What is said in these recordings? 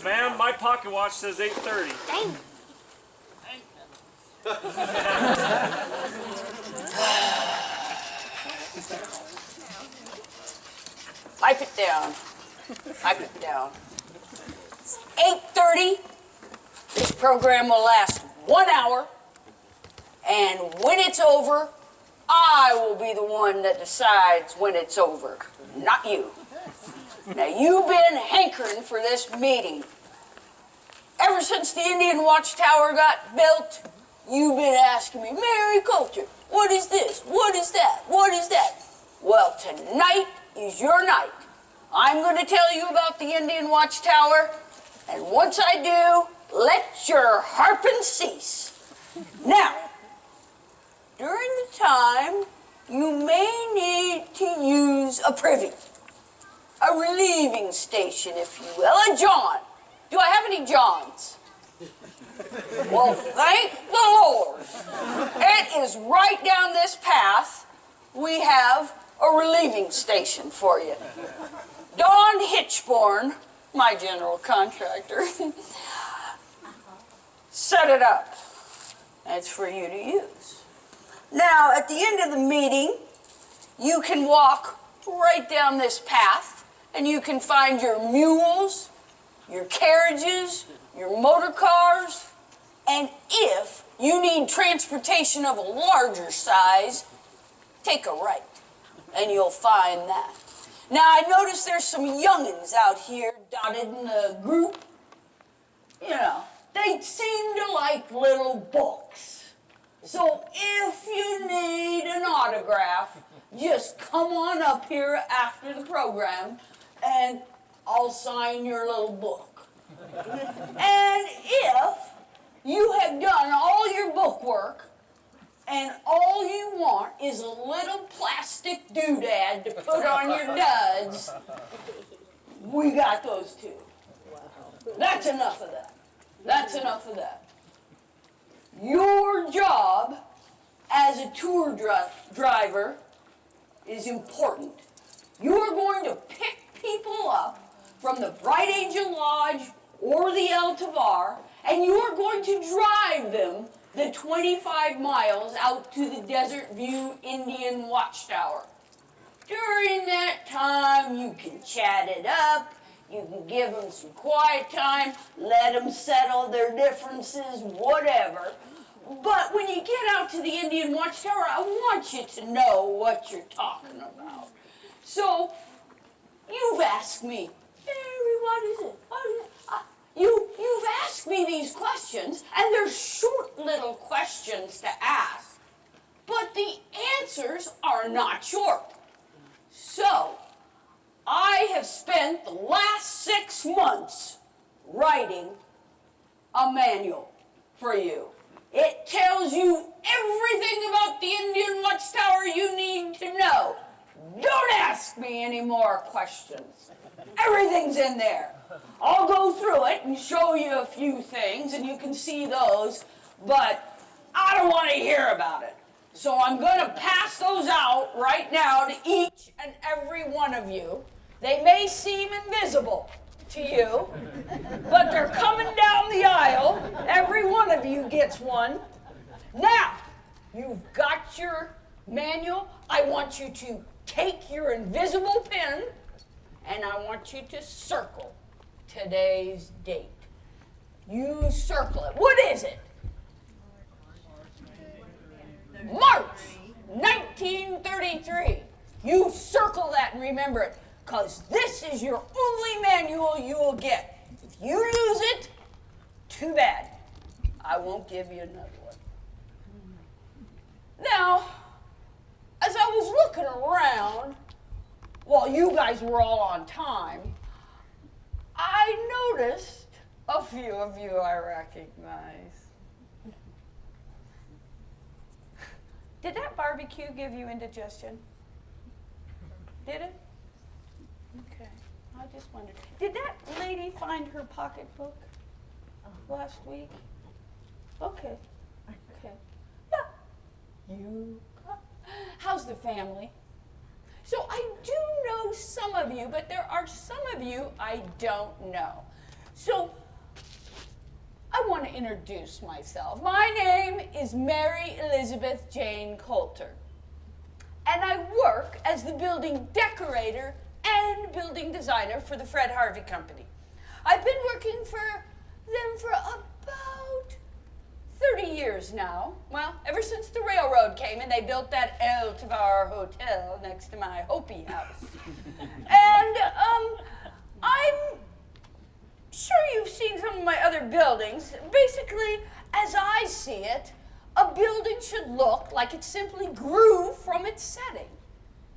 Ma'am, my pocket watch says 8:30. Dang. Pipe it down. Pipe it down. It's 8:30. This program will last 1 hour. And when it's over, I will be the one that decides when it's over, not you. Now, you've been hankering for this meeting. Ever since the Indian Watchtower got built, you've been asking me, Mary Colter, what is this? What is that? What is that? Well, tonight is your night. I'm going to tell you about the Indian Watchtower, and once I do, let your harping cease. Now, during the time, you may need to use a privy, a relieving station, if you will, a John. Do I have any Johns? Well, thank the Lord. It is right down this path. We have a relieving station for you. Don Hitchborn, my general contractor, set it up. It's for you to use. Now, at the end of the meeting, you can walk right down this path, and you can find your mules, your carriages, your motor cars, and if you need transportation of a larger size, take a right, and you'll find that. Now, I notice there's some youngins out here dotted in the group. You know, they seem to like little books. So if you need an autograph, just come on up here after the program, and I'll sign your little book. And if you have done all your book work, and all you want is a little plastic doodad to put on your duds, we got those too. That's enough of that. That's enough of that. Your job as a tour driver is important. You are going to pick people up from the Bright Angel Lodge or the El Tavar, and you are going to drive them the 25 miles out to the Desert View Indian Watchtower. During that time, you can chat it up, you can give them some quiet time, let them settle their differences, whatever. But when you get out to the Indian Watchtower, I want you to know what you're talking about. So, you've asked me, Mary, what is it? What is it? You've asked me these questions, and they're short little questions to ask, but the answers are not short. So, I have spent the last 6 months writing a manual for you. It tells you everything about the Indian Watchtower you need to know. Don't ask me any more questions. Everything's in there. I'll go through it and show you a few things, and you can see those, but I don't want to hear about it. So I'm going to pass those out right now to each and every one of you. They may seem invisible to you, but they're coming down the aisle. Every one of you gets one. Now, you've got your manual. I want you to take your invisible pen, and I want you to circle today's date. You circle it. What is it? March 1933. You circle that and remember it, because this is your only manual you will get. If you lose it, too bad. I won't give you another one. Now, as I was looking around, while you guys were all on time, I noticed a few of you I recognize. Did that barbecue give you indigestion? Did it? Okay, I just wondered. Did that lady find her pocketbook last week? Okay, okay. Yeah. How's the family? So I do know some of you, but there are some of you I don't know. So I want to introduce myself. My name is Mary Elizabeth Jane Coulter, and I work as the building decorator and building designer for the Fred Harvey Company. I've been working for them for about 30 years now. Well, ever since the railroad came and they built that El Tavar Hotel next to my Hopi house. And I'm sure you've seen some of my other buildings. Basically, as I see it, a building should look like it simply grew from its setting.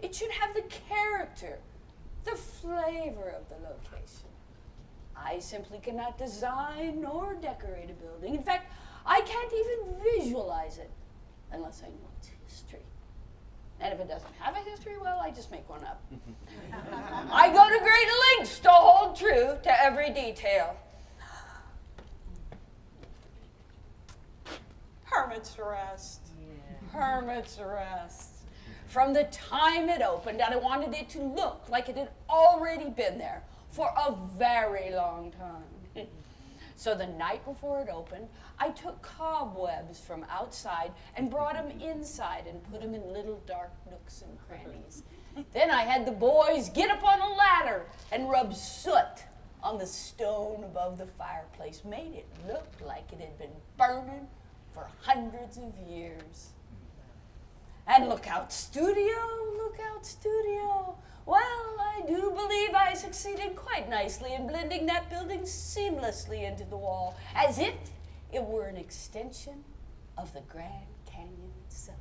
It should have the character, the flavor of the location. I simply cannot design nor decorate a building. In fact, I can't even visualize it unless I know its history. And if it doesn't have a history, well, I just make one up. I go to great lengths to hold true to every detail. Hermit's Rest. Yeah. Hermit's Rest. From the time it opened, I wanted it to look like it had already been there for a very long time. So the night before it opened, I took cobwebs from outside and brought them inside and put them in little dark nooks and crannies. Then I had the boys get up on a ladder and rub soot on the stone above the fireplace, made it look like it had been burning for hundreds of years. And Lookout Studio, Lookout Studio. Well, I do believe I succeeded quite nicely in blending that building seamlessly into the wall, as if it were an extension of the Grand Canyon itself.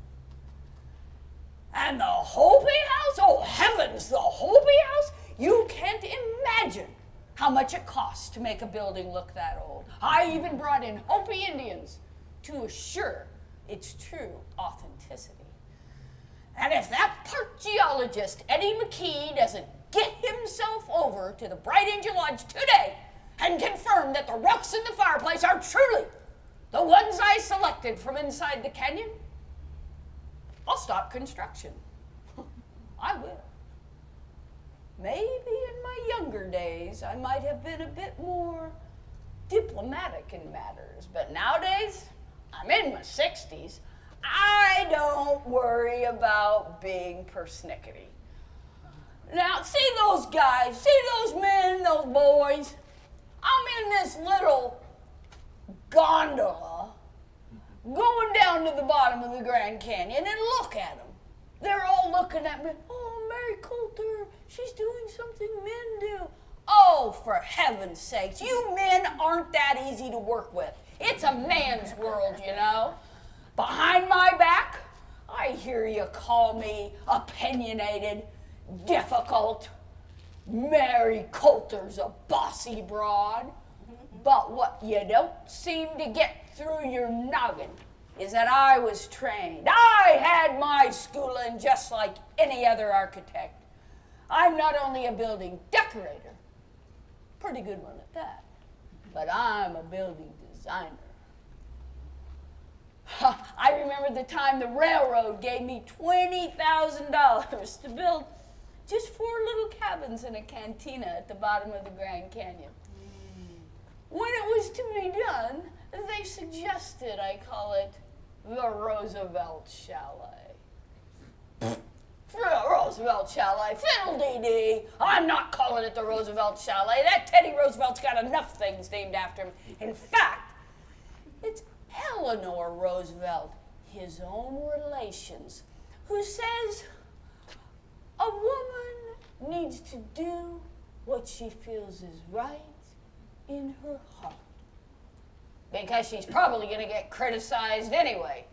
And the Hopi House? Oh, heavens, the Hopi House? You can't imagine how much it costs to make a building look that old. I even brought in Hopi Indians to assure its true authenticity. And if that park geologist, Eddie McKee, doesn't get himself over to the Bright Angel Lodge today and confirm that the rocks in the fireplace are truly the ones I selected from inside the canyon, I'll stop construction. I will. Maybe in my younger days, I might have been a bit more diplomatic in matters, but nowadays, I'm in my 60s. I don't worry about being persnickety. Now, see those guys, see those men, those boys? I'm in this little gondola going down to the bottom of the Grand Canyon, and look at them. They're all looking at me. Oh, Mary Colter, she's doing something men do. Oh, for heaven's sakes, you men aren't that easy to work with. It's a man's world, you know. Behind my back, I hear you call me opinionated, difficult. Mary Colter's a bossy broad. But what you don't seem to get through your noggin is that I was trained. I had my schooling just like any other architect. I'm not only a building decorator, pretty good one at that, but I'm a building designer. I remember the time the railroad gave me $20,000 to build just 4 little cabins and a cantina at the bottom of the Grand Canyon. When it was to be done, they suggested I call it the Roosevelt Chalet. Roosevelt Chalet, fiddle-dee-dee. I'm not calling it the Roosevelt Chalet. That Teddy Roosevelt's got enough things named after him. In fact, it's Eleanor Roosevelt, his own relations, who says a woman needs to do what she feels is right in her heart. Because she's probably going to get criticized anyway.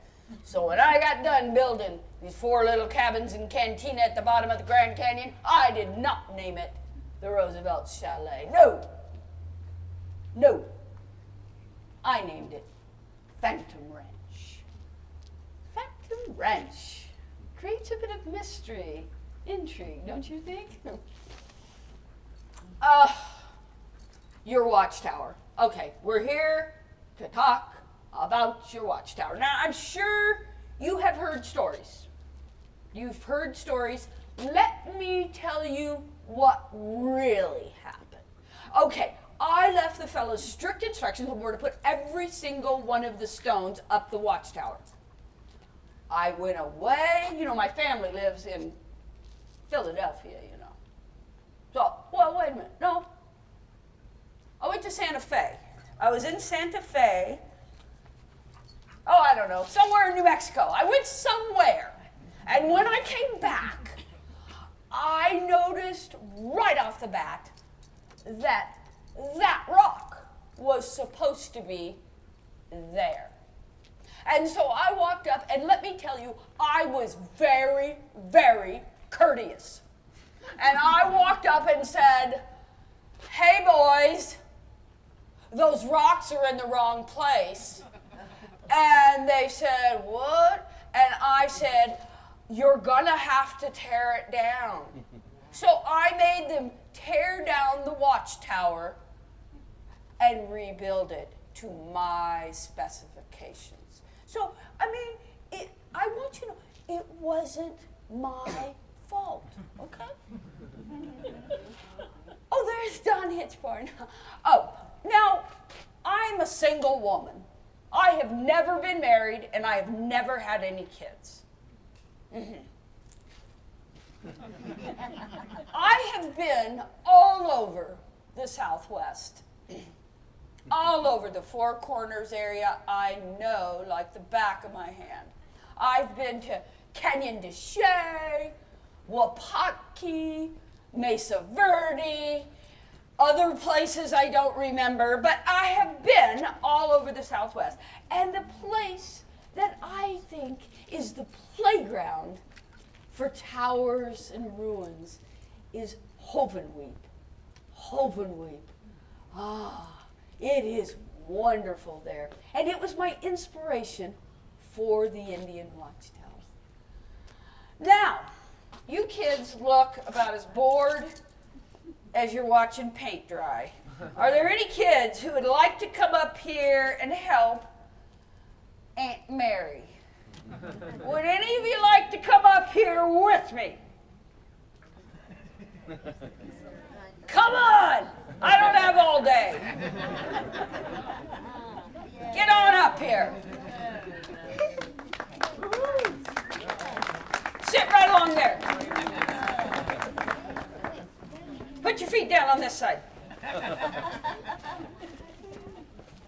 So when I got done building these 4 little cabins and cantina at the bottom of the Grand Canyon, I did not name it the Roosevelt Chalet. No. No. I named it Phantom Ranch. Phantom Ranch creates a bit of mystery, intrigue, don't you think? Your watchtower. Okay, we're here to talk about your watchtower. Now, I'm sure you have heard stories. You've heard stories let me tell you what really happened. Okay, I left the fellows strict instructions were to put every single one of the stones up the watchtower. I went away. You know, my family lives in Philadelphia, you know. So, well, wait a minute. No. I went to Santa Fe. I was in Santa Fe. Oh, I don't know, somewhere in New Mexico. I went somewhere. And when I came back, I noticed right off the bat that that rock was supposed to be there. And so I walked up, and let me tell you, I was very, very courteous. And I walked up and said, "Hey, boys, those rocks are in the wrong place." And they said, "What?" And I said, "You're gonna have to tear it down." So I made them tear down the watchtower and rebuild it to my specifications. So, I mean, I want you to know, it wasn't my fault, okay? Oh, there's Don Hitchborn. Oh, now, I'm a single woman. I have never been married, and I have never had any kids. I have been all over the Southwest. All over the Four Corners area, I know like the back of my hand. I've been to Canyon de Chelly, Wapaki, Mesa Verde, other places I don't remember, but I have been all over the Southwest. And the place that I think is the playground for towers and ruins is Hovenweep. Hovenweep. Ah. It is wonderful there. And it was my inspiration for the Indian Watchtower. Now, you kids look about as bored as you're watching paint dry. Are there any kids who would like to come up here and help Aunt Mary? Would any of you like to come up here with me? Come on! I don't have all day. Get on up here. Sit right along there. Put your feet down on this side.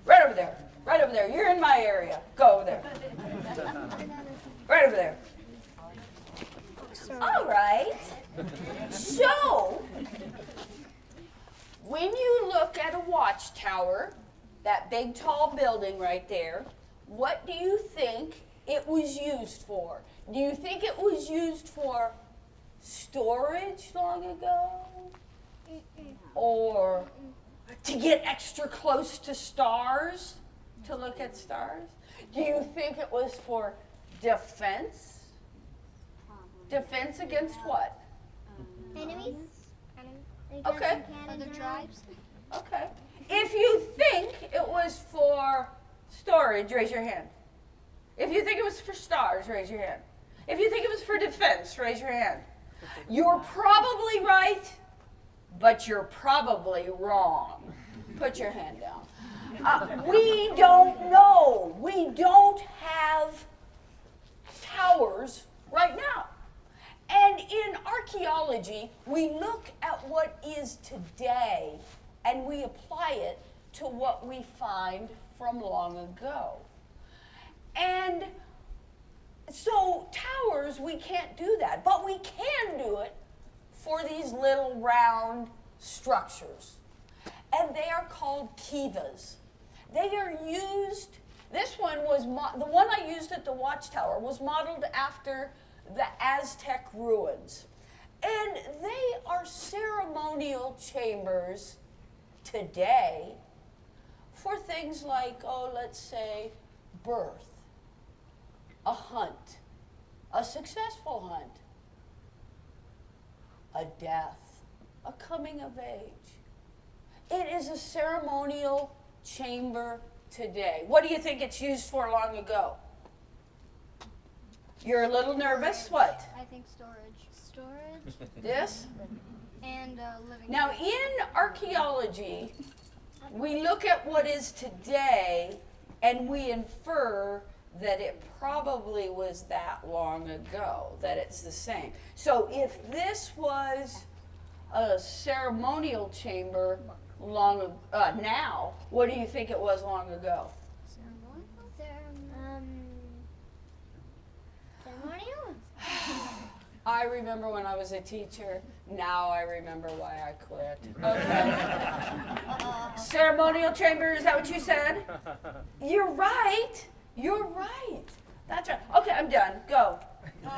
Right over there. Right over there. You're in my area. Go over there. Right over there. All right. So, when you look at a watchtower, that big tall building right there, what do you think it was used for? Do you think it was used for storage long ago? Or to get extra close to stars, to look at stars? Do you think it was for defense? Defense against what? Enemies. Okay. Other tribes. Okay. If you think it was for storage, raise your hand. If you think it was for stars, raise your hand. If you think it was for defense, raise your hand. You're probably right, but you're probably wrong. Put your hand down. We don't know. We don't have towers right now. And in archaeology, we look at what is today and we apply it to what we find from long ago. And so towers, we can't do that, but we can do it for these little round structures. And they are called kivas. They are used, this one was, the one I used at the Watchtower was modeled after the Aztec ruins. And they are ceremonial chambers today for things like, let's say, birth, a hunt, a successful hunt, a death, a coming of age. It is a ceremonial chamber today. What do you think it's used for long ago? You're a little nervous. What? I think storage. storage This? and living. Now, in archaeology, we look at what is today and we infer that it probably was that long ago, that it's the same. So if this was a ceremonial chamber now, what do you think it was long ago? Ceremonial? I remember when I was a teacher. Now I remember why I quit. Okay. Ceremonial chamber, is that what you said? You're right. You're right. That's right. Okay, I'm done. Go. Go.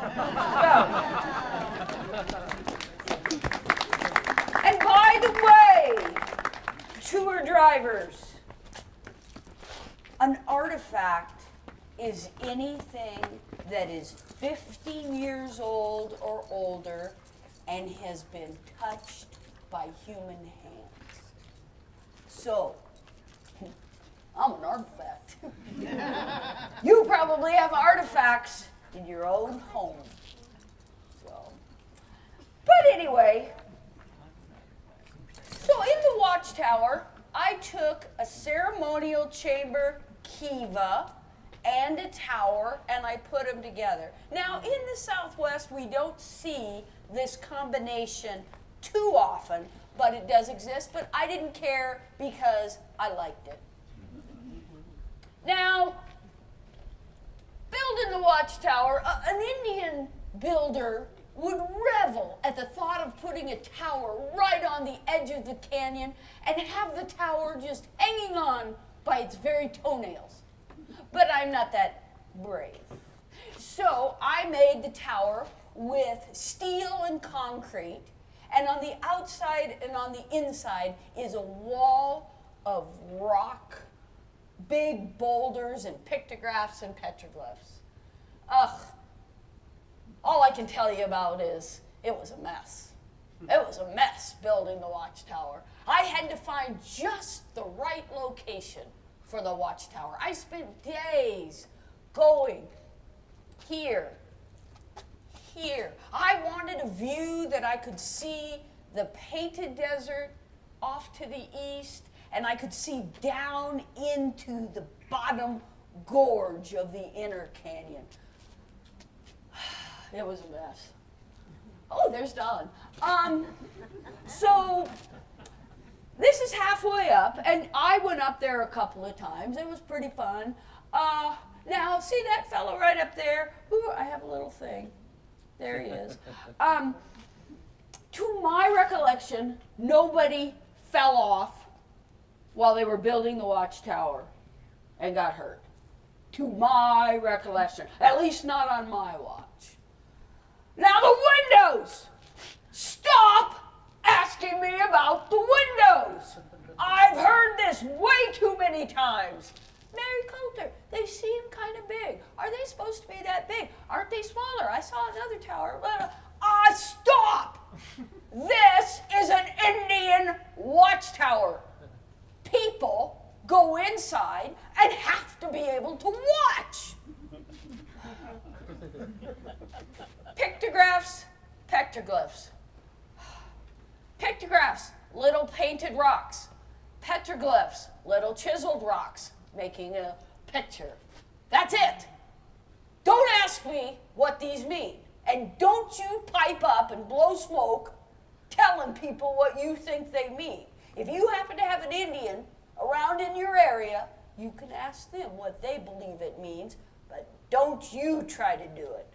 And by the way, tour drivers, an artifact is anything that is 50 years old or older and has been touched by human hands. So, I'm an artifact. You probably have artifacts in your own home. So, but anyway, so in the watchtower, I took a ceremonial chamber kiva and a tower, and I put them together. Now, in the Southwest, we don't see this combination too often, but it does exist, but I didn't care because I liked it. Now, building the watchtower, an Indian builder would revel at the thought of putting a tower right on the edge of the canyon and have the tower just hanging on by its very toenails. But I'm not that brave. So I made the tower with steel and concrete, and on the outside and on the inside is a wall of rock, big boulders and pictographs and petroglyphs. Ugh, all I can tell you about is it was a mess. It was a mess building the watchtower. I had to find just the right location for the watchtower. I spent days going here. I wanted a view that I could see the painted desert off to the east, and I could see down into the bottom gorge of the inner canyon. It was a mess. Oh, there's Don. So this is halfway up, and I went up there a couple of times. It was pretty fun. Now, see that fellow right up there? Ooh, I have a little thing. There he is. To my recollection, nobody fell off while they were building the watchtower and got hurt. To my recollection. At least not on my watch. Now the windows! Stop asking me about the windows! I've heard this way too many times. Mary Colter, they seem kind of big. Are they supposed to be that big? Aren't they smaller? I saw another tower. Stop! This is an Indian watchtower. People go inside and have to be able to watch. Pictographs, petroglyphs. Pictographs, little painted rocks. Petroglyphs, little chiseled rocks, making a picture. That's it. Don't ask me what these mean. And don't you pipe up and blow smoke telling people what you think they mean. If you happen to have an Indian around in your area, you can ask them what they believe it means, but don't you try to do it.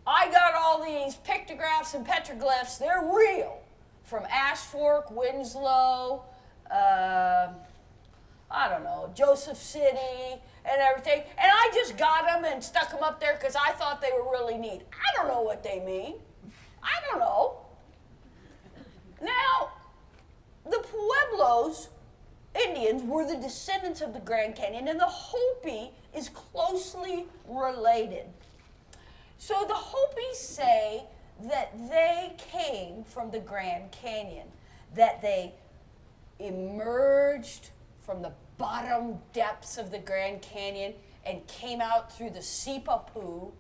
I got all these pictographs and petroglyphs. They're real. From Ash Fork, Winslow, I don't know, Joseph City and everything. And I just got them and stuck them up there because I thought they were really neat. I don't know what they mean. I don't know. Now, the Pueblos, Indians, were the descendants of the Grand Canyon, and the Hopi is closely related. So the Hopis say that they came from the Grand Canyon, that they emerged from the bottom depths of the Grand Canyon and came out through the Sipapu,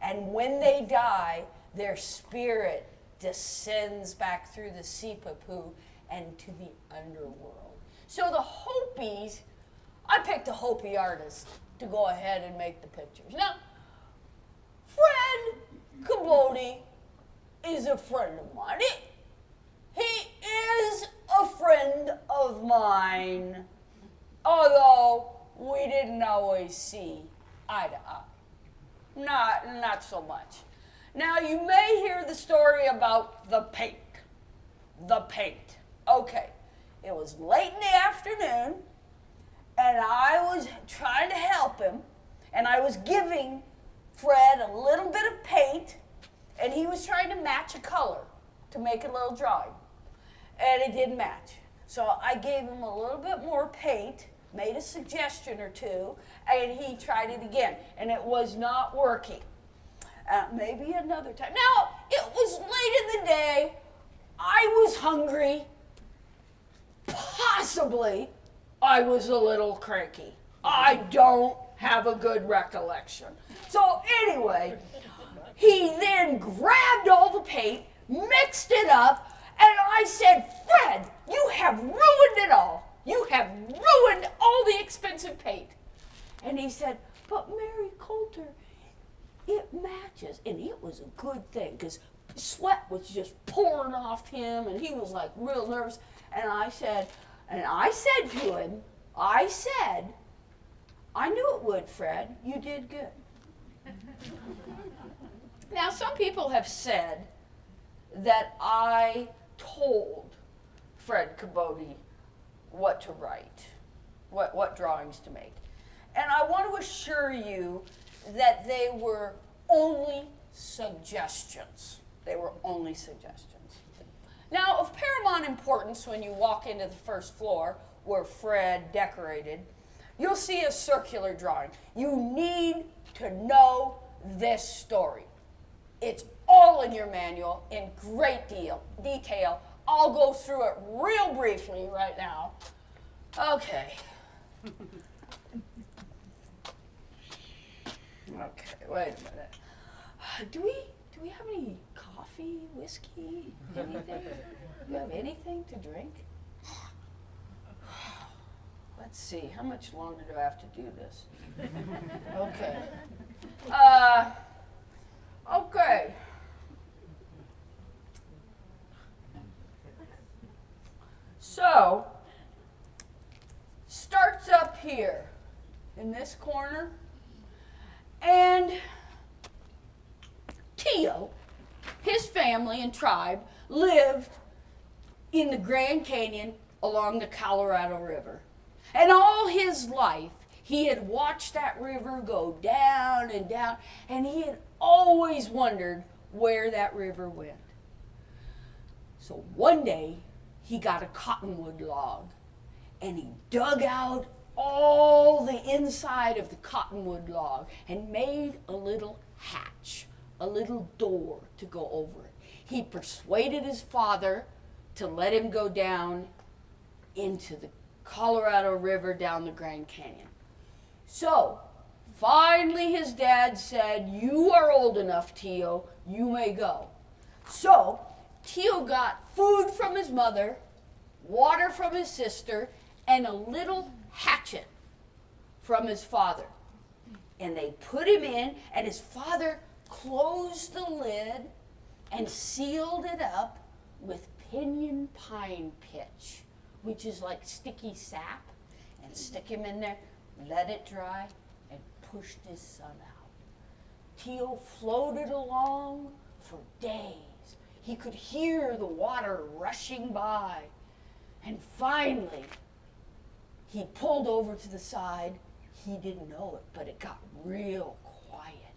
and when they die, their spirit descends back through the Sipapu and to the underworld. So the Hopis, I picked a Hopi artist to go ahead and make the pictures. Now, Fred Caboti is a friend of mine. He is a friend of mine, although we didn't always see eye to eye. Not so much. Now, you may hear the story about the paint. The paint. Okay. It was late in the afternoon, and I was trying to help him, and I was giving Fred a little bit of paint, and he was trying to match a color to make a little drawing, and it didn't match. So I gave him a little bit more paint, made a suggestion or two, and he tried it again, and it was not working. Maybe another time. Now, it was late in the day. I was hungry. Possibly, I was a little cranky. I don't have a good recollection. So anyway, he then grabbed all the paint, mixed it up, and I said, Fred, you have ruined it all. You have ruined all the expensive paint. And he said, but Mary Colter, it matches. And it was a good thing because sweat was just pouring off him and he was like real nervous. And I said to him, I knew it would, Fred. You did good. Now, some people have said that I told Fred Caboti what to write, what drawings to make. And I want to assure you that they were only suggestions. They were only suggestions. Now, of paramount importance when you walk into the first floor where Fred decorated, you'll see a circular drawing. You need to know this story. It's all in your manual in great detail. I'll go through it real briefly right now. Okay. Okay, wait a minute. Do we have any coffee, whiskey, anything? Do you have anything to drink? Let's see, how much longer do I have to do this? Okay. Okay. So, starts up here in this corner, and Tio, his family and tribe, lived in the Grand Canyon along the Colorado River. And all his life, he had watched that river go down and down, and he had always wondered where that river went. So one day, he got a cottonwood log, and he dug out all the inside of the cottonwood log and made a little hatch, a little door to go over it. He persuaded his father to let him go down into the Colorado River down the Grand Canyon. So, finally his dad said, you are old enough, Tio, you may go. So, Tio got food from his mother, water from his sister, and a little hatchet from his father. And they put him in, and his father closed the lid and sealed it up with pinyon pine pitch, which is like sticky sap, and stick him in there, let it dry, and pushed his son out. Tio floated along for days. He could hear the water rushing by, and finally, he pulled over to the side. He didn't know it, but it got real quiet,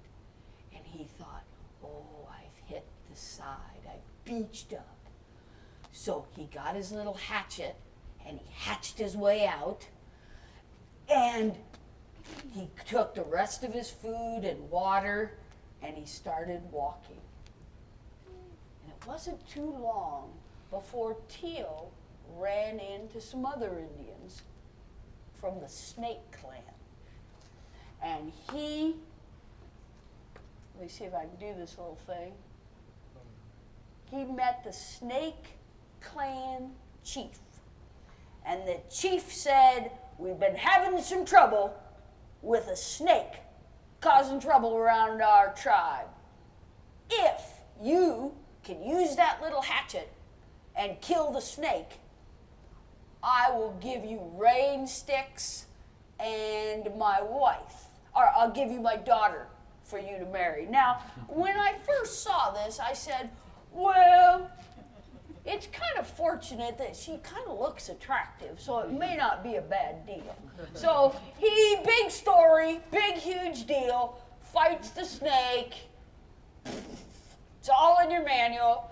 and he thought, oh, I've hit the side, I've beached up. So he got his little hatchet, and he hatched his way out, and he took the rest of his food and water, and he started walking. And it wasn't too long before Tio ran into some other Indians from the Snake Clan. And let me see if I can do this little thing. he met the Snake Clan chief. And the chief said, we've been having some trouble with a snake causing trouble around our tribe. If you can use that little hatchet and kill the snake, I will give you rain sticks and my wife, or I'll give you my daughter for you to marry. Now, when I first saw this, I said, well, it's kind of fortunate that she kind of looks attractive, so it may not be a bad deal. So he, big story, big, huge deal, fights the snake. It's all in your manual.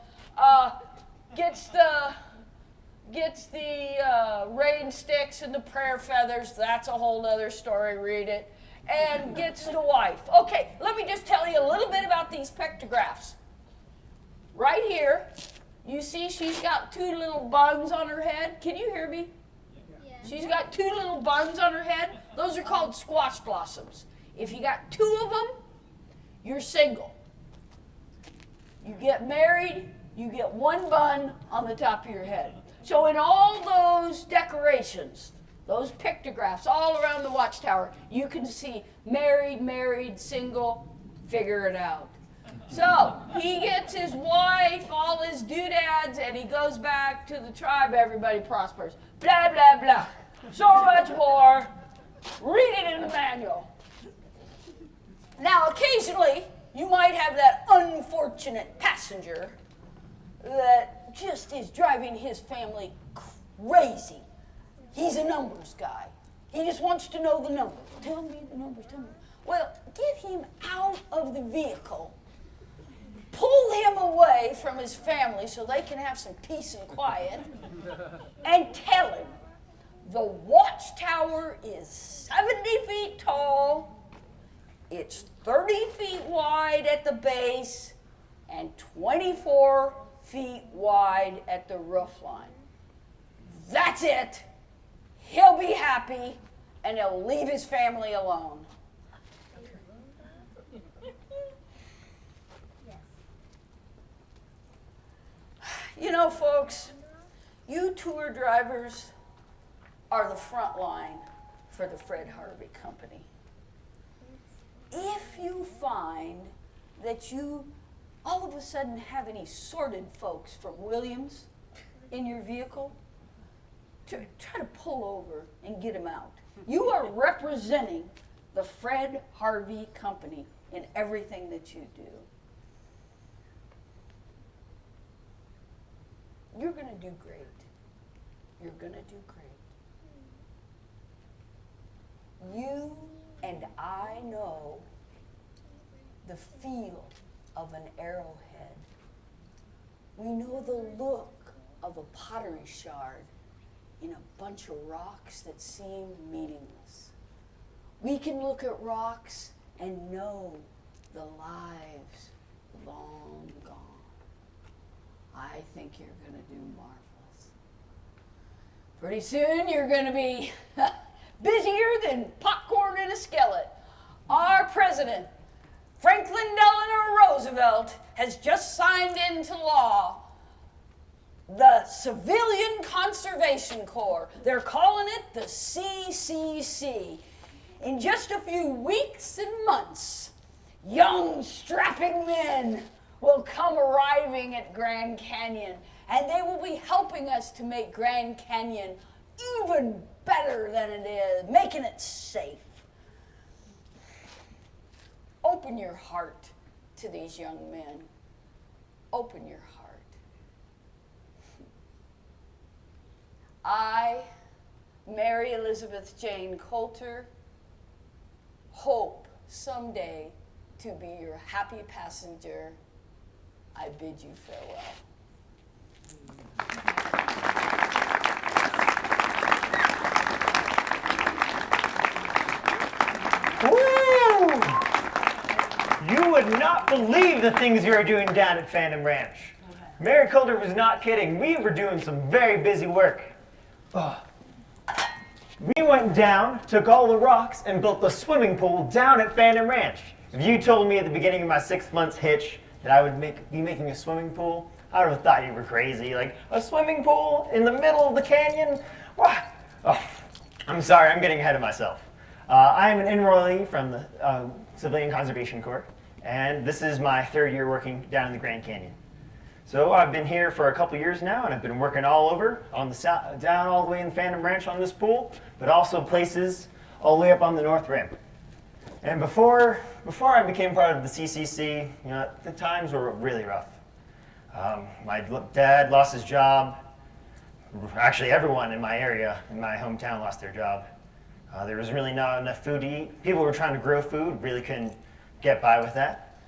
Gets the rain sticks and the prayer feathers. That's a whole other story. Read it. And gets the wife. Okay, let me just tell you a little bit about these pictographs. Right here, you see she's got two little buns on her head. Can you hear me? Yeah. She's got two little buns on her head. Those are called squash blossoms. If you got two of them, you're single. You get married, you get one bun on the top of your head. So in all those decorations, those pictographs all around the watchtower, you can see married, single, figure it out. So he gets his wife, all his doodads, and he goes back to the tribe. Everybody prospers. Blah, blah, blah. So much more. Read it in the manual. Now, occasionally, you might have that unfortunate passenger that just is driving his family crazy. He's a numbers guy. He just wants to know the numbers. Tell me the numbers, tell me. Well, get him out of the vehicle. Pull him away from his family so they can have some peace and quiet. And tell him the watchtower is 70 feet tall. It's 30 feet wide at the base and 24 feet wide at the roof line. That's it. He'll be happy and he'll leave his family alone. You know, folks, you tour drivers are the front line for the Fred Harvey Company. If you find that you all of a sudden have any sorted folks from Williams in your vehicle, try to pull over and get them out. You are representing the Fred Harvey Company in everything that you do. You're going to do great. You're going to do great. You and I know the feel of an arrowhead. We know the look of a pottery shard in a bunch of rocks that seem meaningless. We can look at rocks and know the lives long gone. I think you're going to do marvelous. Pretty soon you're going to be busier than popcorn in a skillet. Our president, Franklin Delano Roosevelt, has just signed into law the Civilian Conservation Corps. They're calling it the CCC. In just a few weeks and months, young, strapping men will come arriving at Grand Canyon, and they will be helping us to make Grand Canyon even better than it is, making it safe. Open your heart to these young men. Open your heart. I, Mary Elizabeth Jane Coulter, hope someday to be your happy passenger. I bid you farewell. Woo! You would not believe the things you are doing down at Phantom Ranch. Mary Colter was not kidding. We were doing some very busy work. We went down, took all the rocks, and built the swimming pool down at Phantom Ranch. If you told me at the beginning of my 6 months hitch that I would be making a swimming pool, I would have thought you were crazy. Like, a swimming pool in the middle of the canyon? What? Oh, I'm sorry, I'm getting ahead of myself. I'm an enrollee from the Civilian Conservation Corps, and this is my 3rd year working down in the Grand Canyon. So I've been here for a couple years now, and I've been working all over, on the south, down all the way in Phantom Ranch on this pool, but also places all the way up on the North Rim. And before I became part of the CCC, the times were really rough. My dad lost his job. Actually, everyone in my area, in my hometown, lost their job. There was really not enough food to eat. People were trying to grow food, really couldn't get by with that.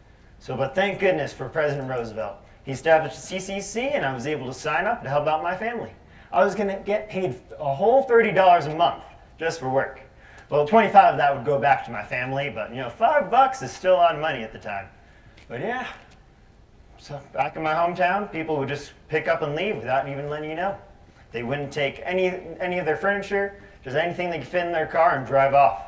But thank goodness for President Roosevelt. He established the CCC, and I was able to sign up to help out my family. I was going to get paid a whole $30 a month just for work. Well, 25 of that would go back to my family, but $5 is still a lot of money at the time. But yeah, so back in my hometown, people would just pick up and leave without even letting you know. They wouldn't take any of their furniture, just anything they could fit in their car, and drive off.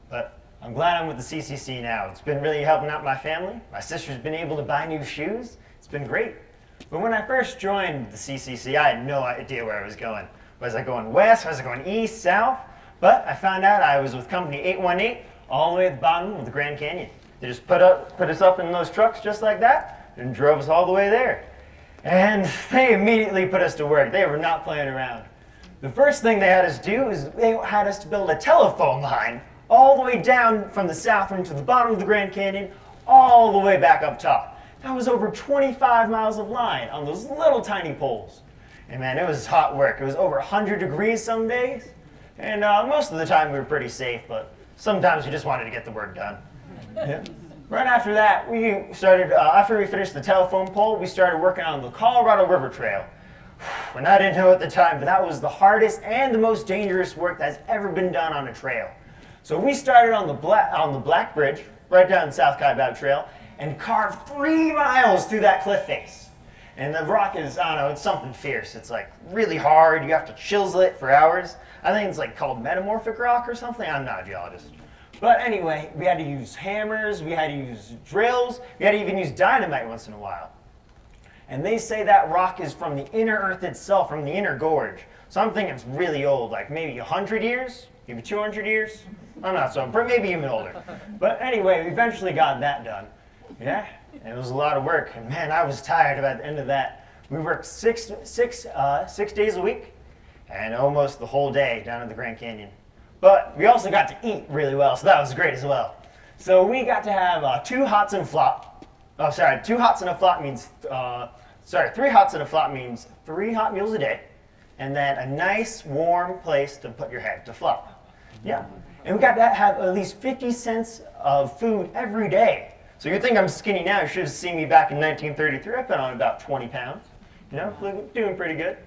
But I'm glad I'm with the CCC now. It's been really helping out my family. My sister's been able to buy new shoes. It's been great. But when I first joined the CCC, I had no idea where I was going. Was I going west? Was I going east, south? But I found out I was with Company 818 all the way at the bottom of the Grand Canyon. They just put us up in those trucks just like that and drove us all the way there. And they immediately put us to work. They were not playing around. The first thing they had us do is they had us to build a telephone line all the way down from the south rim to the bottom of the Grand Canyon, all the way back up top. That was over 25 miles of line on those little tiny poles. And man, it was hot work. It was over 100 degrees some days. And most of the time we were pretty safe, but sometimes we just wanted to get the work done. Yeah. Right after that, we started, after we finished the telephone pole, we started working on the Colorado River Trail. And I didn't know at the time, but that was the hardest and the most dangerous work that's ever been done on a trail. So we started on the Black Bridge, right down the South Kaibab Trail, and carved 3 miles through that cliff face. And the rock is, I don't know, it's something fierce. It's like really hard. You have to chisel it for hours. I think it's like called metamorphic rock or something. I'm not a geologist. But anyway, we had to use hammers, we had to use drills, we had to even use dynamite once in a while. And they say that rock is from the inner earth itself, from the inner gorge. So I'm thinking it's really old, like maybe 100 years, maybe 200 years. I'm not so, maybe even older. But anyway, we eventually got that done. Yeah, and it was a lot of work. And man, I was tired at the end of that. We worked six days a week and almost the whole day down in the Grand Canyon. But we also got to eat really well, so that was great as well. So we got to have 2 hots and a flop. Oh, sorry, 2 hots and a flop means, 3 hots and a flop means 3 hot meals a day, and then a nice warm place to put your head to flop. Yeah, and we got to have at least 50 cents of food every day. So you think I'm skinny now, you should have seen me back in 1933. I put on about 20 pounds, doing pretty good.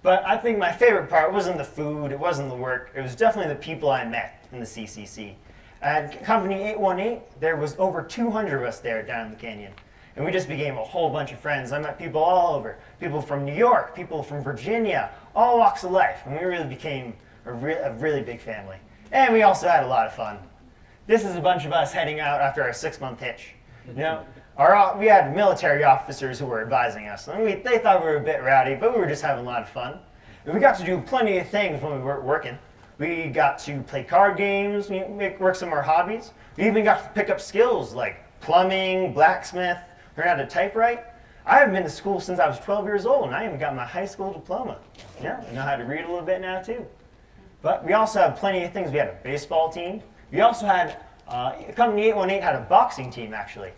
But I think my favorite part wasn't the food, it wasn't the work, it was definitely the people I met in the CCC. At Company 818, there was over 200 of us there down in the canyon. And we just became a whole bunch of friends. I met people all over, people from New York, people from Virginia, all walks of life. And we really became a really big family. And we also had a lot of fun. This is a bunch of us heading out after our 6-month hitch. We had military officers who were advising us. And they thought we were a bit rowdy, but we were just having a lot of fun. And we got to do plenty of things when we weren't working. We got to play card games, work some of our hobbies. We even got to pick up skills like plumbing, blacksmith, learn how to typewrite. I haven't been to school since I was 12 years old, and I even got my high school diploma. Yeah, I know how to read a little bit now, too. But we also have plenty of things. We had a baseball team. We also had, Company 818 had a boxing team, actually.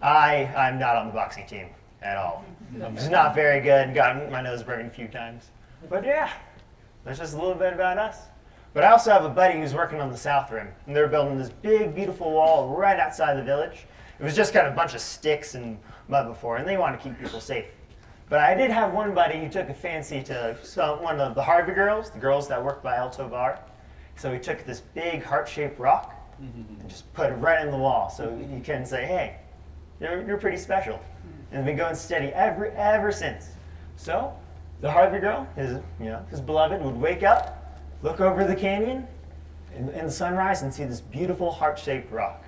I'm not on the boxing team at all. I'm just not very good, got my nose broken a few times. But yeah, that's just a little bit about us. But I also have a buddy who's working on the South Rim, and they're building this big, beautiful wall right outside the village. It was just kind of a bunch of sticks and mud before, and they want to keep people safe. But I did have one buddy who took a fancy to one of the Harvey girls, the girls that worked by El Tovar. So he took this big heart-shaped rock and just put it right in the wall, so you can say, hey, you're pretty special. And been going steady ever since. So the Harvey girl, his beloved, would wake up, look over the canyon in the sunrise and see this beautiful heart-shaped rock.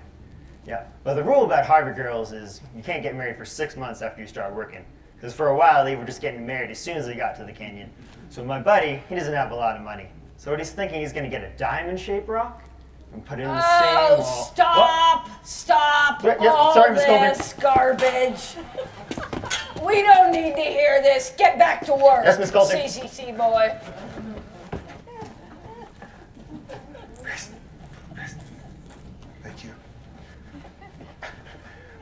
Yeah, but the rule about Harvey girls is you can't get married for 6 months after you start working. Because for a while, they were just getting married as soon as they got to the canyon. So my buddy, he doesn't have a lot of money. So what he's thinking, he's going to get a diamond-shaped rock and put it in the same wall. Stop Yeah, all sorry, Miss Coulter. this garbage. We don't need to hear this. Get back to work. Yes, Miss Coulter. CCC boy. Thank you.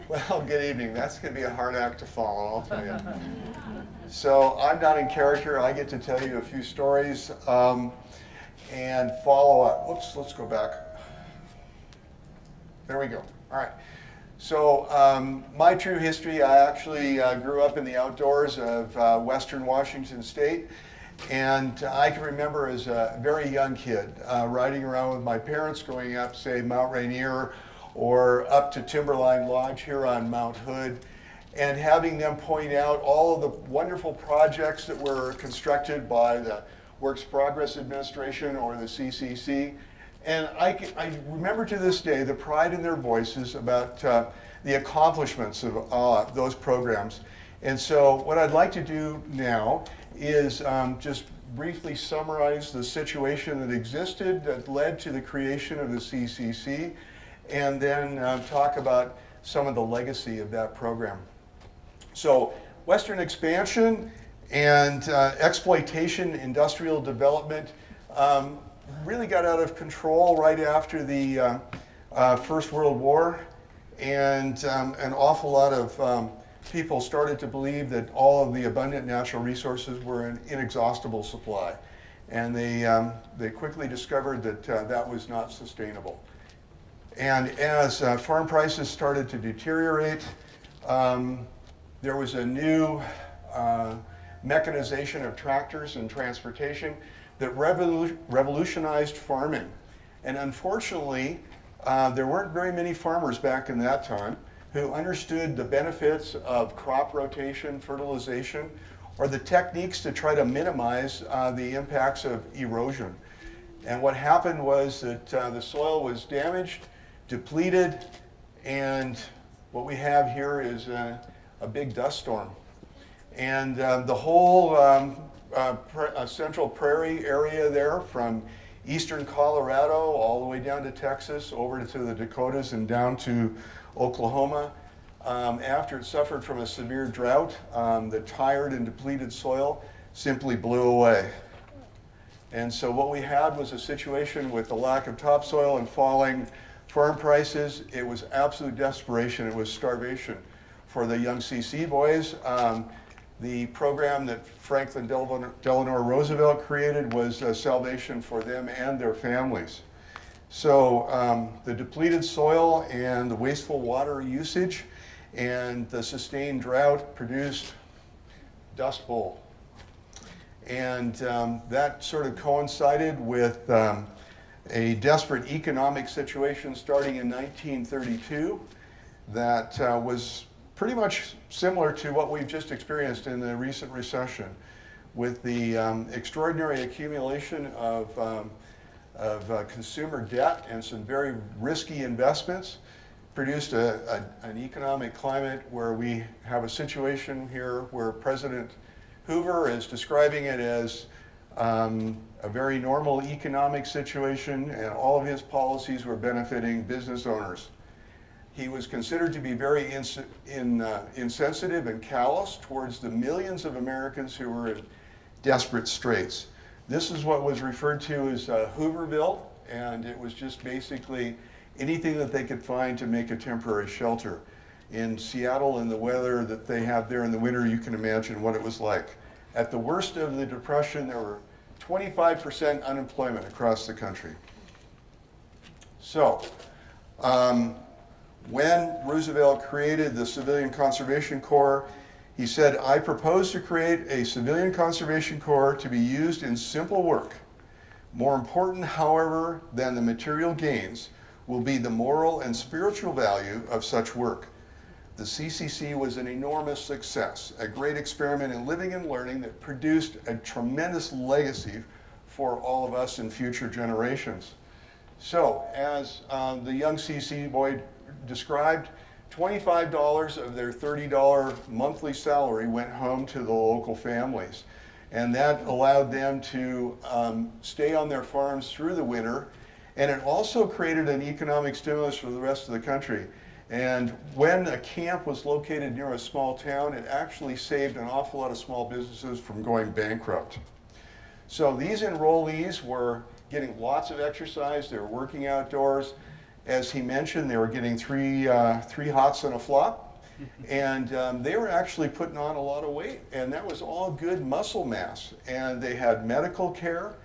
Well, good evening. That's going to be a hard act to follow, I'll tell you. So I'm not in character. I get to tell you a few stories and follow up. Let's go back. There we go. All right. So my true history, I actually grew up in the outdoors of Western Washington State. And I can remember as a very young kid riding around with my parents going up, say, Mount Rainier or up to Timberline Lodge here on Mount Hood, and having them point out all of the wonderful projects that were constructed by the Works Progress Administration or the CCC. And I remember to this day the pride in their voices about the accomplishments of those programs. And so what I'd like to do now is just briefly summarize the situation that existed that led to the creation of the CCC, and then talk about some of the legacy of that program. So Western expansion and exploitation, industrial development really got out of control right after the First World War, and an awful lot of people started to believe that all of the abundant natural resources were an inexhaustible supply. And they quickly discovered that that was not sustainable. And as farm prices started to deteriorate, there was a new mechanization of tractors and transportation that revolutionized farming. And unfortunately, there weren't very many farmers back in that time who understood the benefits of crop rotation, fertilization, or the techniques to try to minimize the impacts of erosion. And what happened was that the soil was damaged, depleted, and what we have here is a big dust storm. And the whole central prairie area there, from eastern Colorado all the way down to Texas, over to the Dakotas and down to Oklahoma, after it suffered from a severe drought, the tired and depleted soil simply blew away. And so what we had was a situation with the lack of topsoil and falling farm prices. It was absolute desperation. It was starvation for the young CC boys. The program that Franklin Delano Roosevelt created was salvation for them and their families. So the depleted soil and the wasteful water usage and the sustained drought produced Dust Bowl. And that sort of coincided with a desperate economic situation starting in 1932 that was pretty much similar to what we've just experienced in the recent recession, with the extraordinary accumulation of consumer debt and some very risky investments produced an economic climate where we have a situation here where President Hoover is describing it as a very normal economic situation, and all of his policies were benefiting business owners. He was considered to be very insensitive and callous towards the millions of Americans who were in desperate straits. This is what was referred to as Hooverville, and it was just basically anything that they could find to make a temporary shelter. In Seattle, in the weather that they have there in the winter, you can imagine what it was like. At the worst of the Depression, there were 25% unemployment across the country. So, when Roosevelt created the Civilian Conservation Corps, he said, "I propose to create a Civilian Conservation Corps to be used in simple work. More important, however, than the material gains will be the moral and spiritual value of such work." The CCC was an enormous success, a great experiment in living and learning that produced a tremendous legacy for all of us in future generations. So, as the young CC boy described, $25 of their $30 monthly salary went home to the local families. And that allowed them to stay on their farms through the winter. And it also created an economic stimulus for the rest of the country. And when a camp was located near a small town, it actually saved an awful lot of small businesses from going bankrupt. So these enrollees were getting lots of exercise. They were working outdoors. As he mentioned, they were getting three hots and a flop. And they were actually putting on a lot of weight, and that was all good muscle mass. And they had medical care,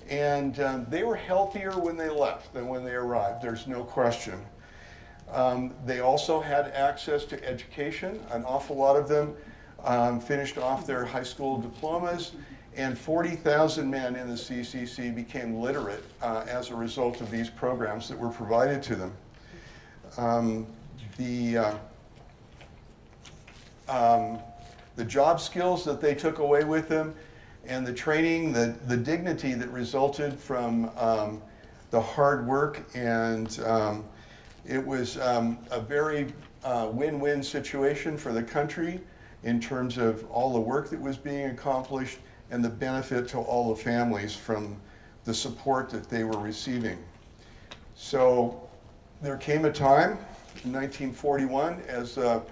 and they were healthier when they left than when they arrived, there's no question. They also had access to education. An awful lot of them finished off their high school diplomas, and 40,000 men in the CCC became literate as a result of these programs that were provided to them. The job skills that they took away with them, and the training, the dignity that resulted from the hard work, and it was a very win-win situation for the country in terms of all the work that was being accomplished and the benefit to all the families from the support that they were receiving. So there came a time in 1941 as the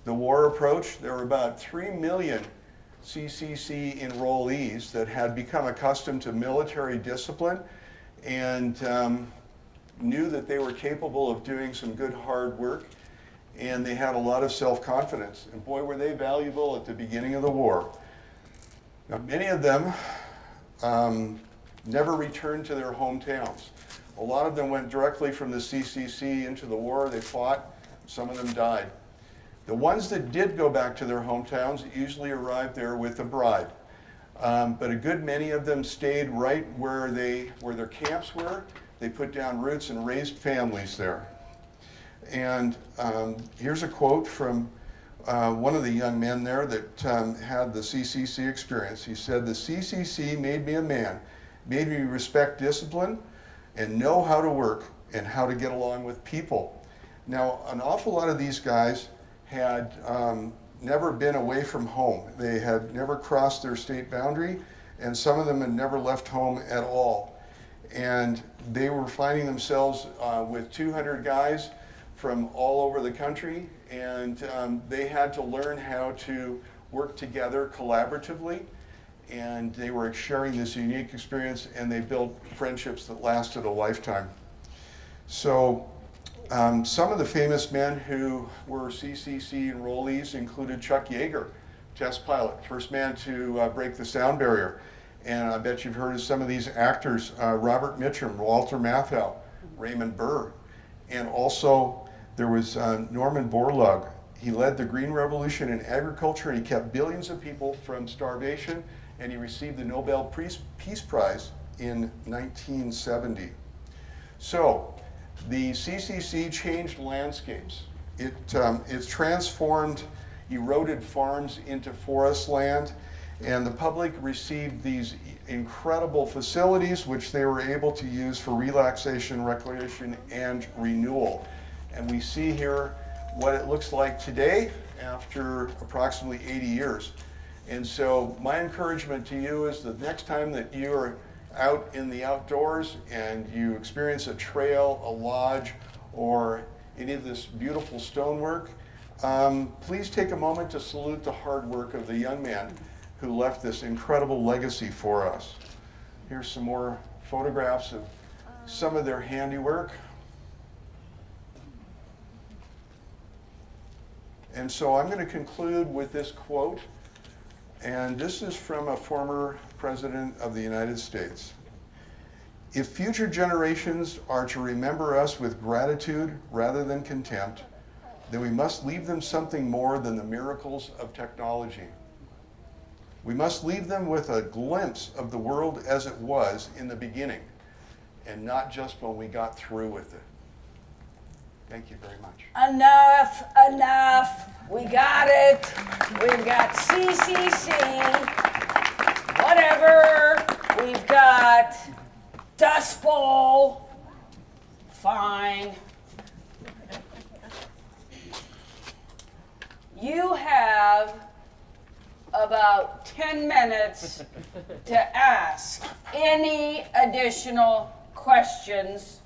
war approached. There were about 3 million CCC enrollees that had become accustomed to military discipline and knew that they were capable of doing some good hard work, and they had a lot of self-confidence. And boy, were they valuable at the beginning of the war. Now, many of them never returned to their hometowns. A lot of them went directly from the CCC into the war. They fought. Some of them died. The ones that did go back to their hometowns usually arrived there with a bride. But a good many of them stayed right where their camps were. They put down roots and raised families there. And here's a quote from one of the young men there that had the CCC experience. He said, "The CCC made me a man, made me respect discipline and know how to work and how to get along with people." Now, an awful lot of these guys had never been away from home. They had never crossed their state boundary, and some of them had never left home at all. And they were finding themselves with 200 guys from all over the country, and they had to learn how to work together collaboratively, and they were sharing this unique experience, and they built friendships that lasted a lifetime. So some of the famous men who were CCC enrollees included Chuck Yeager, test pilot, first man to break the sound barrier. And I bet you've heard of some of these actors, Robert Mitchum, Walter Matthau, Raymond Burr. And also there was Norman Borlaug. He led the Green Revolution in agriculture, and he kept billions of people from starvation, and he received the Nobel Peace Prize in 1970. So the CCC changed landscapes. It's transformed eroded farms into forest land, and the public received these incredible facilities which they were able to use for relaxation, recreation, and renewal. And we see here what it looks like today after approximately 80 years. And so my encouragement to you is the next time that you are out in the outdoors and you experience a trail, a lodge, or any of this beautiful stonework, please take a moment to salute the hard work of the young man who left this incredible legacy for us. Here's some more photographs of some of their handiwork. And so I'm going to conclude with this quote, and this is from a former president of the United States. "If future generations are to remember us with gratitude rather than contempt, then we must leave them something more than the miracles of technology. We must leave them with a glimpse of the world as it was in the beginning, and not just when we got through with it." Thank you very much. Enough, enough. We got it. We've got CCC, whatever. We've got Dust Bowl. Fine. minutes to ask any additional questions,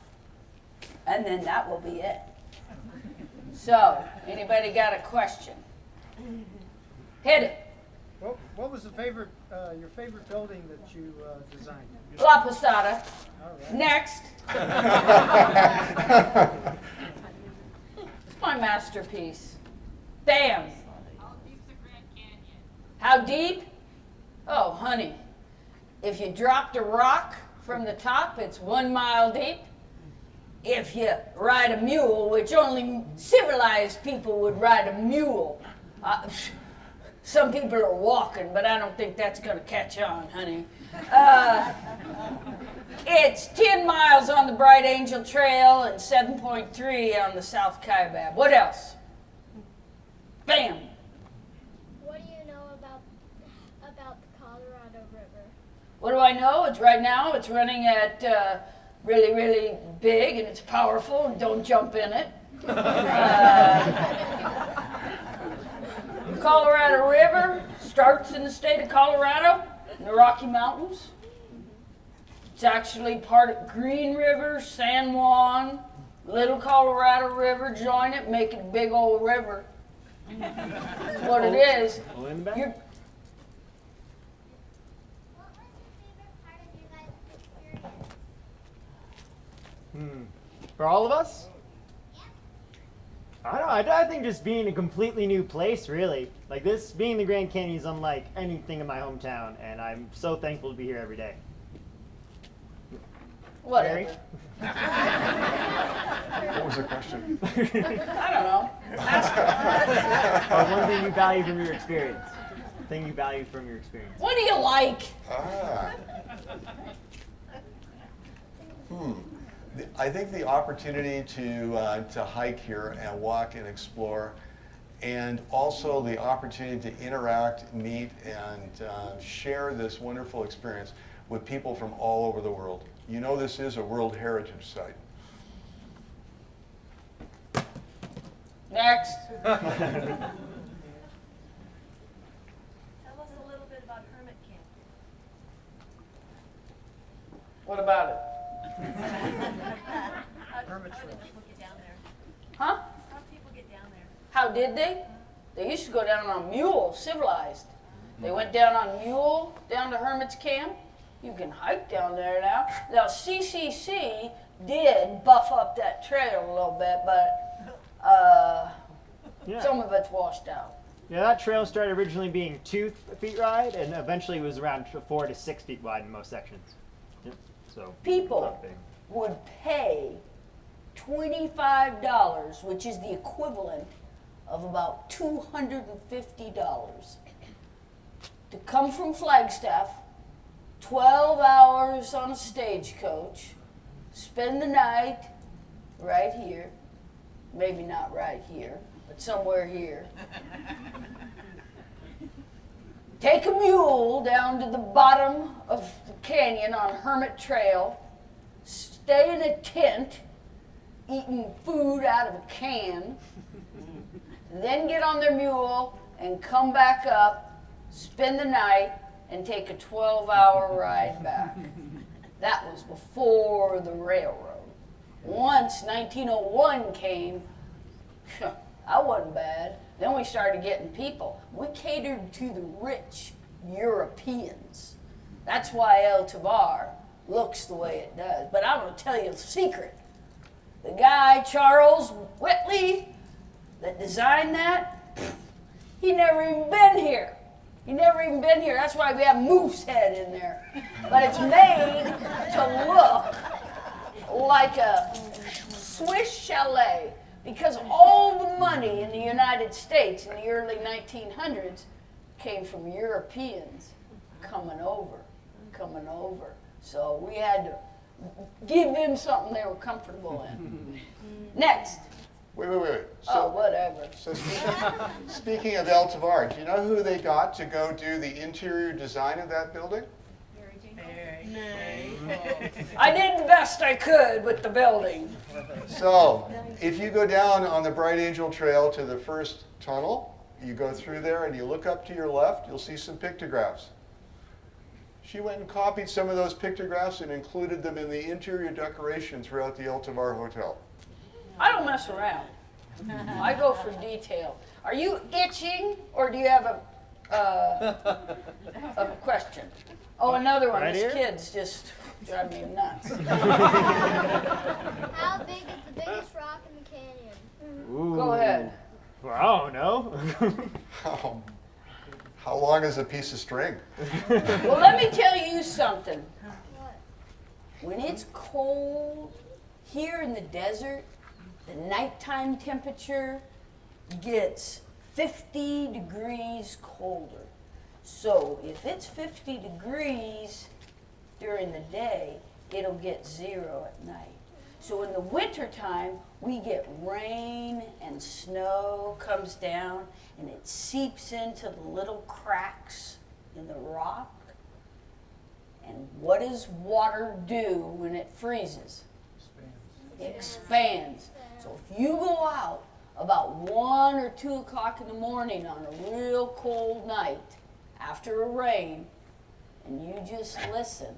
and then that will be it. So, anybody got a question? Hit it. What was your favorite building that you designed? La Posada. All right. Next. It's my masterpiece. Bam. How deep's the Grand Canyon? How deep? Oh, honey. If you dropped a rock from the top, it's 1 mile deep. If you ride a mule, which only civilized people would ride a mule. Some people are walking, but I don't think that's going to catch on, honey. It's 10 miles on the Bright Angel Trail and 7.3 on the South Kaibab. What else? Bam. What do you know about the Colorado River? What do I know? It's right now, it's running at really, really big, and it's powerful, and don't jump in it. The Colorado River starts in the state of Colorado, in the Rocky Mountains. It's actually part of Green River, San Juan, Little Colorado River, join it, make it a big old river. That's what it is. You're, What was your favorite part of your guys' experience? For all of us? I don't know. I think just being a completely new place, really. Like this, being the Grand Canyon is unlike anything in my hometown, and I'm so thankful to be here every day. whatever. Mary? What was the question? I don't know. One thing you value from your experience. Thing you value from your experience. What do you like? I think the opportunity to hike here and walk and explore, and also the opportunity to interact, meet, and share this wonderful experience with people from all over the world. You know, this is a World Heritage Site. Next. Tell us a little bit about Hermit Camp. What about it? How did people get down there? Huh? How did people get down there? How did they? They used to go down on mule, civilized. They went down on mule, down to Hermit's Camp. You can hike down there now. Now, CCC did buff up that trail a little bit, but some of it's washed out. Yeah, that trail started originally being 2 feet wide, and eventually was around 4 to 6 feet wide in most sections. Yep. So People not big. would pay $25, which is the equivalent of about $250, to come from Flagstaff, 12 hours on a stagecoach, spend the night right here, maybe not right here, but somewhere here. Take a mule down to the bottom of the canyon on Hermit Trail, stay in a tent, eating food out of a can, then get on their mule and come back up, spend the night, and take a 12-hour ride back. That was before the railroad. Once 1901 came, I wasn't bad. Then we started getting people. We catered to the rich Europeans. That's why El Tovar looks the way it does. But I'm going to tell you a secret. The guy, Charles Whitley, that designed that, he never even been here. He never even been here. That's why we have moose head in there. But it's made to look like a Swiss chalet, because all the money in the United States in the early 1900s came from Europeans coming over. So we had to give them something they were comfortable in. Next. Wait. Oh, whatever. So speaking of El Tovar, do you know who they got to go do the interior design of that building? I did the best I could with the building. So if you go down on the Bright Angel Trail to the first tunnel, you go through there and you look up to your left, you'll see some pictographs. She went and copied some of those pictographs and included them in the interior decoration throughout the El Tovar Hotel. I don't mess around. I go for detail. Are you itching, or do you have a question? Oh, another one. Right This here? kid's just driving me nuts. How big is the biggest rock in the canyon? Go ahead. Well, I don't know. How long is a piece of string? Well, let me tell you something. What? When it's cold here in the desert, the nighttime temperature gets 50 degrees colder. So if it's 50 degrees during the day, it'll get 0 at night. So in the wintertime, we get rain and snow comes down and it seeps into the little cracks in the rock. And what does water do when it freezes? It expands. So if you go out about 1 or 2 o'clock in the morning on a real cold night after a rain and you just listen,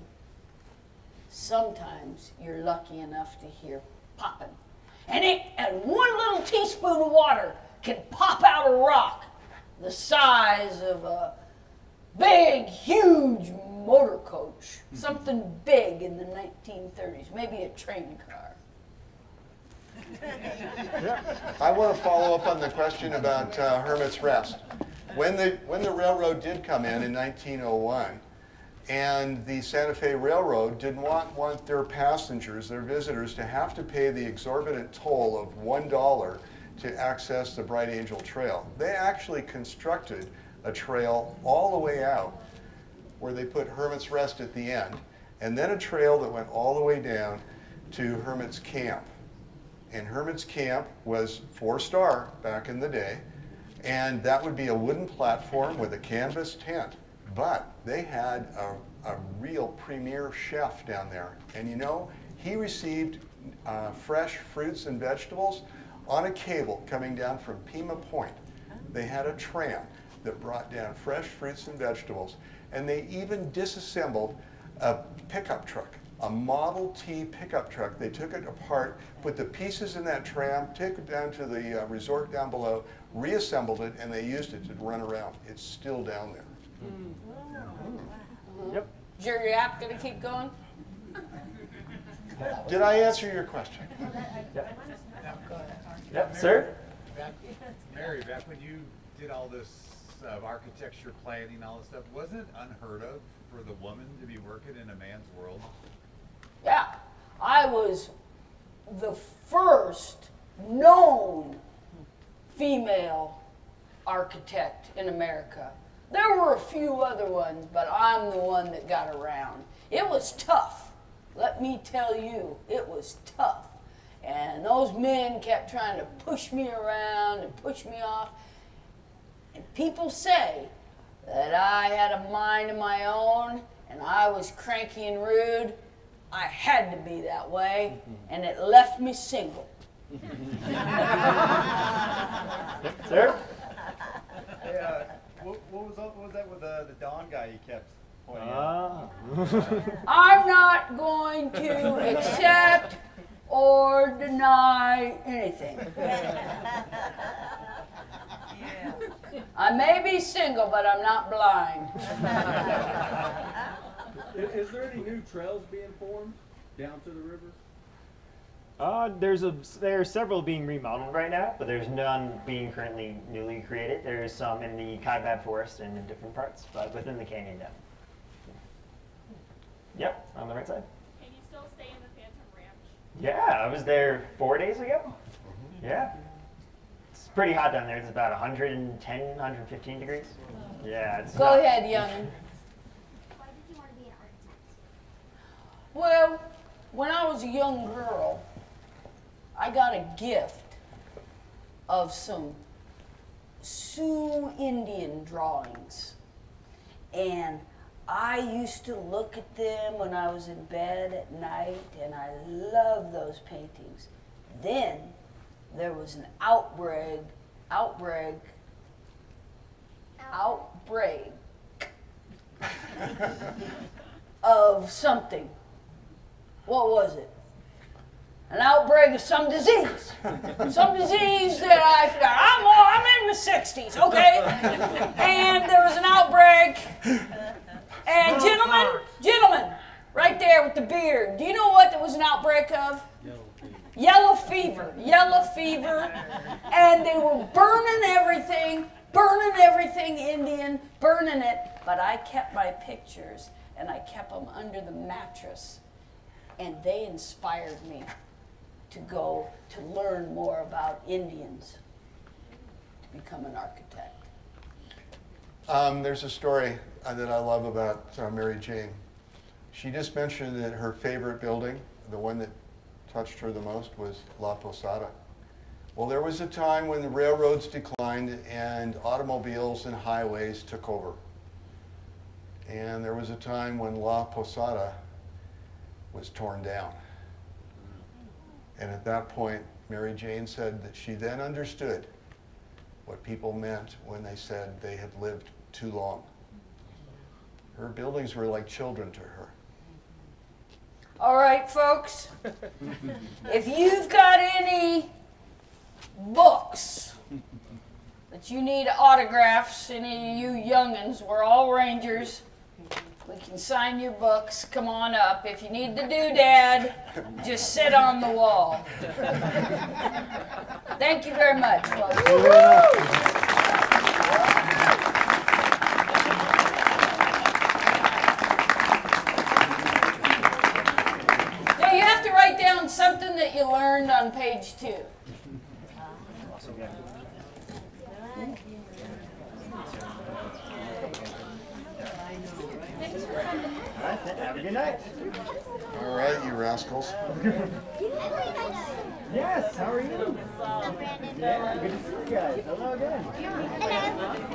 sometimes you're lucky enough to hear popping. And one little teaspoon of water can pop out a rock the size of a big, huge motor coach. Something big in the 1930s, maybe a train car. I want to follow up on the question about Hermit's Rest. When the railroad did come in 1901, and the Santa Fe Railroad didn't want their passengers, their visitors, to have to pay the exorbitant toll of $1 to access the Bright Angel Trail. They actually constructed a trail all the way out where they put Hermit's Rest at the end, and then a trail that went all the way down to Hermit's Camp. And Hermit's Camp was 4-star back in the day, and that would be a wooden platform with a canvas tent. But they had a real premier chef down there. And you know, he received fresh fruits and vegetables on a cable coming down from Pima Point. They had a tram that brought down fresh fruits and vegetables. And they even disassembled a pickup truck, a Model T pickup truck. They took it apart, put the pieces in that tram, took it down to the resort down below, reassembled it, and they used it to run around. It's still down there. Yep. Is your app going to keep going? Did I answer your question? Yep, sir? Mary, back when you did all this architecture planning and all this stuff, wasn't it unheard of for the woman to be working in a man's world? Yeah. I was the first known female architect in America. There were a few other ones, but I'm the one that got around. It was tough. Let me tell you, it was tough. And those men kept trying to push me around and push me off. And people say that I had a mind of my own and I was cranky and rude. I had to be that way, and it left me single. Sir? Hey, what was that with the Don guy you kept pointing out? Ah. I'm not going to accept or deny anything. I may be single, but I'm not blind. Is there any new trails being formed down to the river? There are several being remodeled right now, but there's none being currently newly created. There's some in the Kaibab Forest and in different parts, but within the canyon now. Yep, on the right side. Can you still stay in the Phantom Ranch? Yeah, I was there 4 days ago. Yeah. It's pretty hot down there. It's about 110, 115 degrees. Yeah. It's Go not- ahead, youngin. Why did you want to be an architect? Well, when I was a young girl, I got a gift of some Sioux Indian drawings. And I used to look at them when I was in bed at night, and I loved those paintings. Then there was an outbreak of something. What was it? An outbreak of some disease. Some disease that I forgot. I'm in my 60s, okay? And there was an outbreak. And gentlemen, right there with the beard, do you know what there was an outbreak of? Yellow fever. Yellow fever. And they were burning everything Indian, burning it. But I kept my pictures and I kept them under the mattress. And they inspired me to go to learn more about Indians, to become an architect. There's a story that I love about Mary Jane. She just mentioned that her favorite building, the one that touched her the most, was La Posada. Well, there was a time when the railroads declined and automobiles and highways took over. And there was a time when La Posada was torn down. And at that point, Mary Jane said that she then understood what people meant when they said they had lived too long. Her buildings were like children to her. All right, folks, if you've got any books that you need autographs, any of you youngins, we're all Rangers. We can sign your books. Come on up. If you need the doodad, just sit on the wall. Thank you very much, folks. Now you have to write down something that you learned on page 2. Have a good night. All right, you rascals. Yes, how are you? Yeah, good to see you guys. Hello again.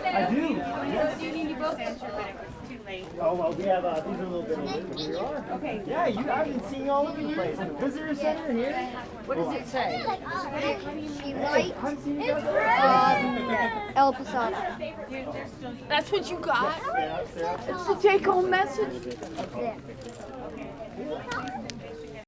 I do. Yes. Do you need to both answer, but it was too late? Oh, well, we have, these are a little bit older, but here you are. Okay. Yeah, I've been seeing you all over the place. The visitor center here. What does it say? El Posada. That's what you got? Yeah, It's the take-home message. Yeah.